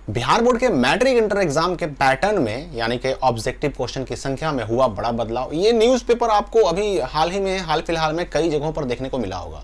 Bihar board के matric inter exam के pattern में यानी कि ऑब्जेक्टिव क्वेश्चन की संख्या में हुआ बड़ा बदलाव। ये न्यूज़पेपर आपको अभी हाल फिलहाल में कई जगहों पर देखने को मिला होगा।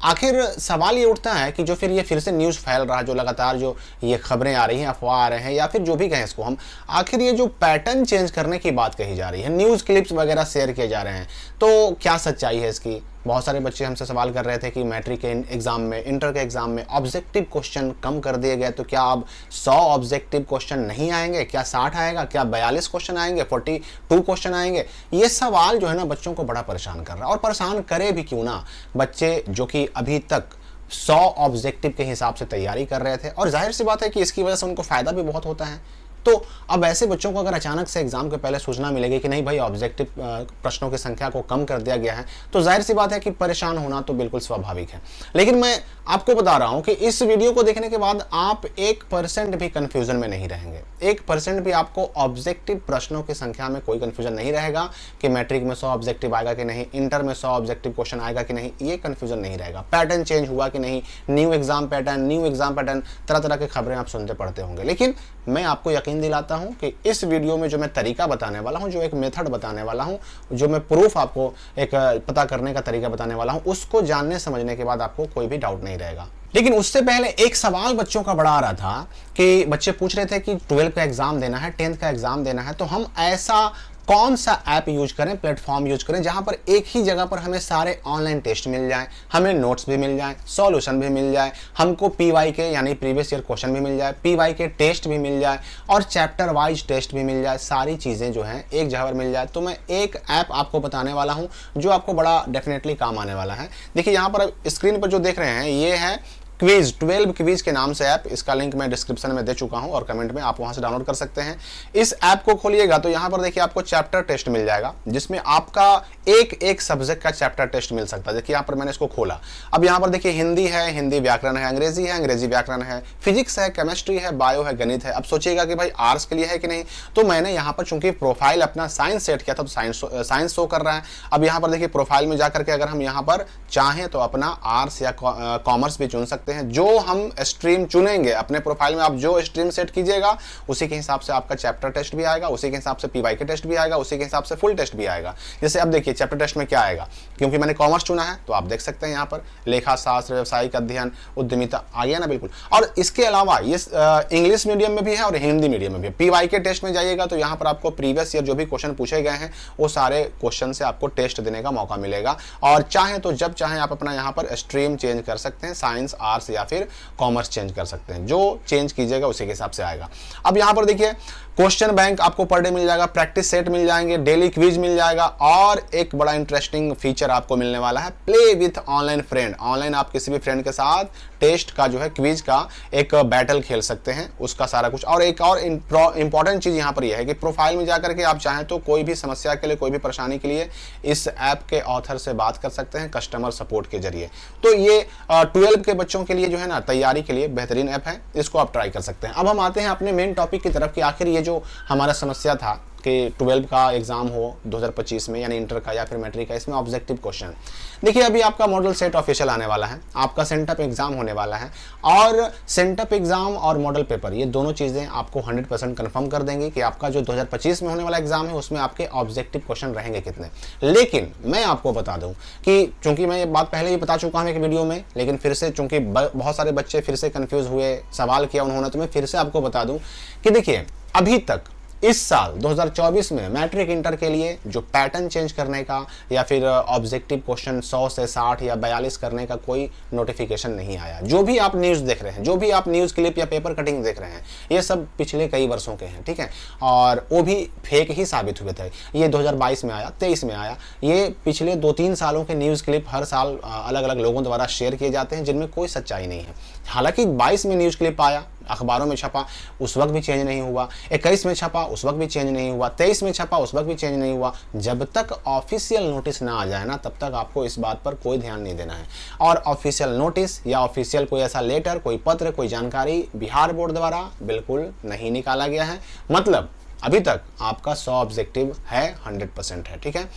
आखिर सवाल ये उठता है कि जो फिर से न्यूज़ फैल रहा है, जो लगातार जो ये खबरें आ रही हैं, अफवाह आ रहे हैं या फिर जो भी कहें इसको हम, आखिर ये जो पैटर्न चेंज करने की बात कही जा रही है, न्यूज़ क्लिप्स वगैरह शेयर किए जा रहे हैं, तो क्या सच्चाई है इसकी? बहुत सारे बच्चे हमसे सवाल कर रहे थे कि मैट्रिक के एग्जाम में, इंटर के एग्जाम में ऑब्जेक्टिव क्वेश्चन कम कर दिए गए, तो क्या अब 100 ऑब्जेक्टिव क्वेश्चन नहीं आएंगे? क्या 60 आएगा? क्या 42 क्वेश्चन आएंगे? 42 क्वेश्चन आएंगे? ये सवाल जो है ना बच्चों को बड़ा परेशान कर रहा है। और परेशान करे भी क्यों ना, बच्चे जो कि अभी तक 100 ऑब्जेक्टिव के हिसाब से तैयारी कर रहे थे, और जाहिर सी बात है कि इसकी वजह से उनको फायदा भी बहुत होता है। तो अब ऐसे बच्चों को अगर अचानक से एग्जाम के पहले सूचना मिलेगी कि नहीं भाई ऑब्जेक्टिव प्रश्नों की संख्या को कम कर दिया गया है, तो जाहिर सी बात है कि परेशान होना तो बिल्कुल स्वाभाविक है। लेकिन मैं आपको बता रहा हूं कि इस वीडियो को देखने के बाद आप 1% भी कंफ्यूजन में नहीं रहेंगे। 1% भी आपको ऑब्जेक्टिव प्रश्नों की संख्या में कोई कंफ्यूजन नहीं रहेगा कि मैट्रिक में 100 ऑब्जेक्टिव आएगा कि नहीं, इंटर में 100 ऑब्जेक्टिव क्वेश्चन आएगा कि नहीं, ये कंफ्यूजन नहीं रहेगा। पैटर्न चेंज हुआ कि नहीं, न्यू एग्जाम पैटर्न, तरह तरह की खबरें आप सुनते पढ़ते होंगे। लेकिन मैं आपको यकीन दिलाता हूं कि इस वीडियो में जो मैं तरीका बताने वाला हूं, जो एक मेथड बताने वाला हूं, जो मैं प्रूफ आपको एक पता करने का तरीका बताने वाला हूं, उसको जानने समझने के बाद आपको कोई भी डाउट नहीं रहेगा। लेकिन उससे पहले एक सवाल बच्चों का बड़ा आ रहा था कि बच्चे पूछ रहे थे कि 12 का एग्जाम देना है, 10th का एग्जाम देना है, तो हम ऐसा कौन सा ऐप यूज करें, प्लेटफॉर्म यूज करें जहां पर एक ही जगह पर हमें सारे ऑनलाइन टेस्ट मिल जाएं, हमें नोट्स भी मिल जाएं, सॉल्यूशन भी मिल जाए, हमको PY यानी प्रीवियस ईयर क्वेश्चन भी मिल जाए, PY टेस्ट भी मिल जाए और चैप्टर वाइज टेस्ट भी मिल जाए, सारी चीजें जो हैं एक जगह पर मिल जाए। तो मैं एक ऐप आपको बताने वाला हूं जो आपको बड़ा डेफिनेटली काम आने वाला है। देखिए यहाँ पर स्क्रीन पर जो देख रहे हैं ये है क्विज, 12 क्विज के नाम से ऐप। इसका लिंक मैं डिस्क्रिप्शन में दे चुका हूं और कमेंट में, आप वहां से डाउनलोड कर सकते हैं। इस ऐप को खोलिएगा तो यहां पर देखिए आपको चैप्टर टेस्ट मिल जाएगा, जिसमें आपका एक सब्जेक्ट का चैप्टर टेस्ट मिल सकता है। देखिए यहां पर मैंने इसको खोला, अब यहां पर देखिए हिंदी है, हिंदी व्याकरण है, अंग्रेजी व्याकरण है, फिजिक्स है, केमिस्ट्री है, बायो है, गणित है। अब सोचिएगा कि भाई आर्ट्स के लिए है कि नहीं, तो मैंने यहाँ पर चूंकि प्रोफाइल अपना साइंस सेट किया था तो साइंस शो कर रहा है। अब यहाँ पर देखिए प्रोफाइल में जाकर के अगर हम यहाँ पर चाहें तो अपना आर्ट्स या कॉमर्स भी चुन सकते हैं। जो हम स्ट्रीम चुनेंगे अपने प्रोफाइल में, आप जो स्ट्रीम सेट कीजिएगा उसी के हिसाब से आपका चैप्टर टेस्ट भी आएगा, उसी के हिसाब से PY टेस्ट भी आएगा, उसी के हिसाब से फुल टेस्ट भी आएगा। जैसे अब देखिए चैप्टर टेस्ट में क्या आएगा, क्योंकि मैंने कॉमर्स चुना है तो आप देख सकते हैं यहाँ पर लेखा शास्त्र, व्यवसायिक अध्ययन, उद्यमिता आ गया ना, बिल्कुल। और इसके अलावा ये इंग्लिश मीडियम में भी है और हिंदी मीडियम में भी है। PY टेस्ट में जाइएगा तो यहाँ पर आपको प्रीवियस ईयर जो भी क्वेश्चन पूछे गए हैं वो सारे क्वेश्चन से आपको टेस्ट देने का मौका मिलेगा। और चाहे तो जब चाहे आप अपना यहाँ पर स्ट्रीम चेंज कर सकते हैं, साइंस, आर्ट्स या फिर कॉमर्स चेंज कर सकते हैं। जो चेंज कीजिएगा उसी के हिसाब से आएगा। अब यहाँ पर देखिए क्वेश्चन बैंक आपको पर डे मिल जाएगा, प्रैक्टिस सेट मिल जाएंगे, डेली क्विज मिल जाएगा और एक बड़ा इंटरेस्टिंग फीचर आपको मिलने वाला है, play with online friend. Online आप किसी भी फ्रेंड के साथ टेस्ट का जो है, क्विज का एक बैटल खेल सकते हैं, उसका सारा कुछ। और एक और इंपॉर्टेंट चीज यहाँ पर यह है कि प्रोफाइल में जाकर के आप चाहें तो कोई भी समस्या के लिए, कोई भी परेशानी के लिए इस ऐप के ऑथर से बात कर सकते हैं कस्टमर सपोर्ट के जरिए। तो ये 12 के बच्चों के लिए जो है ना, तैयारी के लिए बेहतरीन ऐप है, इसको आप ट्राई कर सकते हैं। अब हम आते हैं अपने मेन टॉपिक की तरफ कि आखिर ये जो हमारा समस्या था कि 12 का एग्जाम हो 2025 में, यानी इंटर का या फिर मैट्रिक का, इसमें ऑब्जेक्टिव क्वेश्चन। देखिए अभी आपका मॉडल सेट ऑफिशियल आने वाला है, आपका सेंटअप एग्जाम होने वाला है और सेंटअप एग्जाम और मॉडल पेपर ये दोनों चीज़ें आपको 100% कंफर्म कर देंगी कि आपका जो 2025 में होने वाला एग्जाम है उसमें आपके ऑब्जेक्टिव क्वेश्चन रहेंगे कितने। लेकिन मैं आपको बता दूं कि चूंकि मैं ये बात पहले ही बता चुका हूं एक वीडियो में, लेकिन फिर से चूंकि बहुत सारे बच्चे फिर से कंफ्यूज हुए, सवाल किया उन्होंने, तो मैं फिर से आपको बता दूं कि देखिए अभी तक इस साल 2024 में मैट्रिक इंटर के लिए जो पैटर्न चेंज करने का या फिर ऑब्जेक्टिव क्वेश्चन 100 से 60 या 42 करने का कोई नोटिफिकेशन नहीं आया। जो भी आप न्यूज़ देख रहे हैं, जो भी आप न्यूज़ क्लिप या पेपर कटिंग देख रहे हैं, ये सब पिछले कई वर्षों के हैं, ठीक है, और वो भी फेक ही साबित हुए थे। ये 2022 में आया, 23 में आया, ये पिछले 2-3 सालों के न्यूज़ क्लिप हर साल अलग अलग लोगों द्वारा शेयर किए जाते हैं जिनमें कोई सच्चाई नहीं है। हालांकि 22 में न्यूज़ क्लिप आया, अखबारों में छपा, उस वक्त भी चेंज नहीं हुआ, 21 में छपा, उस वक्त भी चेंज नहीं हुआ, 23 में छपा, उस वक्त भी चेंज नहीं हुआ। जब तक ऑफिशियल नोटिस ना आ जाए ना, तब तक आपको इस बात पर कोई ध्यान नहीं देना है। और ऑफिशियल नोटिस या ऑफिशियल कोई ऐसा लेटर, कोई पत्र, कोई जानकारी बिहार बोर्ड द्वारा बिल्कुल नहीं निकाला गया है। मतलब अभी तक आपका 100 ऑब्जेक्टिव है, 100% है, ठीक है।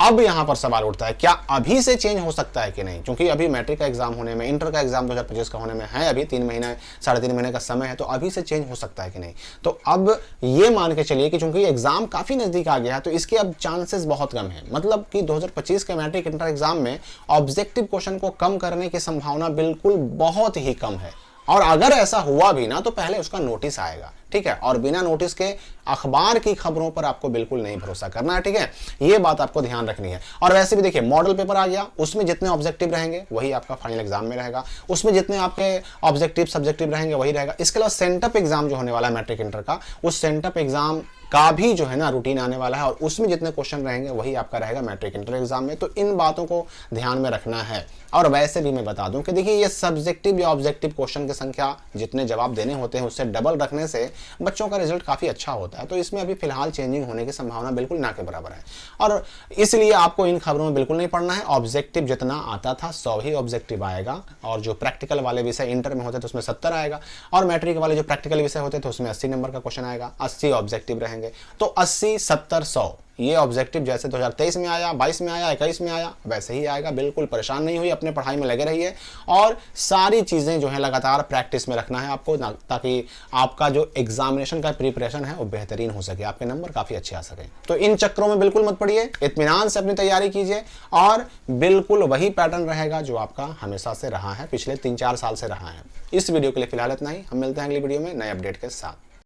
अब यहां पर सवाल उठता है, क्या अभी से चेंज हो सकता है कि नहीं? क्योंकि अभी मैट्रिक का एग्जाम होने में, इंटर का एग्जाम 2025 का होने में है, अभी 3 महीने 3.5 महीने का समय है, तो अभी से चेंज हो सकता है कि नहीं? तो अब ये मान के चलिए कि चूंकि एग्जाम काफी नजदीक आ गया है, तो इसके अब चांसेस बहुत कम है। मतलब कि 2025 के मैट्रिक इंटर एग्जाम में ऑब्जेक्टिव क्वेश्चन को कम करने की संभावना बिल्कुल बहुत ही कम है। और अगर ऐसा हुआ भी ना, तो पहले उसका नोटिस आएगा, ठीक है? और बिना नोटिस के अखबार की खबरों पर आपको बिल्कुल नहीं भरोसा करना है, ठीक है? ये बात आपको ध्यान रखनी है। और वैसे भी देखिए, मॉडल पेपर आ गया, उसमें जितने ऑब्जेक्टिव रहेंगे वही आपका फाइनल एग्जाम में रहेगा, उसमें जितने आपके ऑब्जेक्टिव सब्जेक्टिव रहेंगे वही रहेगा। इसके अलावा सेंटअप एग्जाम जो होने वाला है मैट्रिक इंटर का, उस सेंटअप एग्जाम का भी जो है ना रूटीन आने वाला है, और उसमें जितने क्वेश्चन रहेंगे वही आपका रहेगा मैट्रिक इंटर एग्जाम में। तो इन बातों को ध्यान में रखना है। और वैसे भी मैं बता दूं कि देखिए, ये सब्जेक्टिव या ऑब्जेक्टिव क्वेश्चन की संख्या जितने जवाब देने होते हैं उससे डबल रखने से बच्चों का रिजल्ट काफी अच्छा होता है। तो इसमें अभी फिलहाल चेंजिंग होने की संभावना बिल्कुल ना के बराबर है, और इसलिए आपको इन खबरों में बिल्कुल नहीं पढ़ना है। ऑब्जेक्टिव जितना आता था 100 ही ऑब्जेक्टिव आएगा, और जो प्रैक्टिकल वाले विषय इंटर में होते थे उसमें 70 आएगा, और मैट्रिक वाले जो प्रैक्टिकल विषय होते थे उसमें 80 नंबर का क्वेश्चन आएगा, 80 ऑब्जेक्टिव रहेंगे। तो 80, 70, 100 ये ऑब्जेक्टिव जैसे 2023 में आया, 22 में आया, 21 में आया, वैसे ही आएगा। बिल्कुल परेशान नहीं हुई, अपने पढ़ाई में लगे रहिए, और सारी चीज़ें जो है लगातार प्रैक्टिस में रखना है आपको, ताकि आपका जो एग्जामिनेशन का प्रिपरेशन है वो बेहतरीन हो सके, आपके नंबर काफ़ी अच्छे आ सके। तो इन चक्रों में बिल्कुल मत पड़िए, इत्मीनान से अपनी तैयारी कीजिए, और बिल्कुल वही पैटर्न रहेगा जो आपका हमेशा से रहा है, पिछले 3-4 साल से रहा है। इस वीडियो के लिए फिलहाल इतना ही। हम मिलते हैं अगली वीडियो में नए अपडेट के साथ।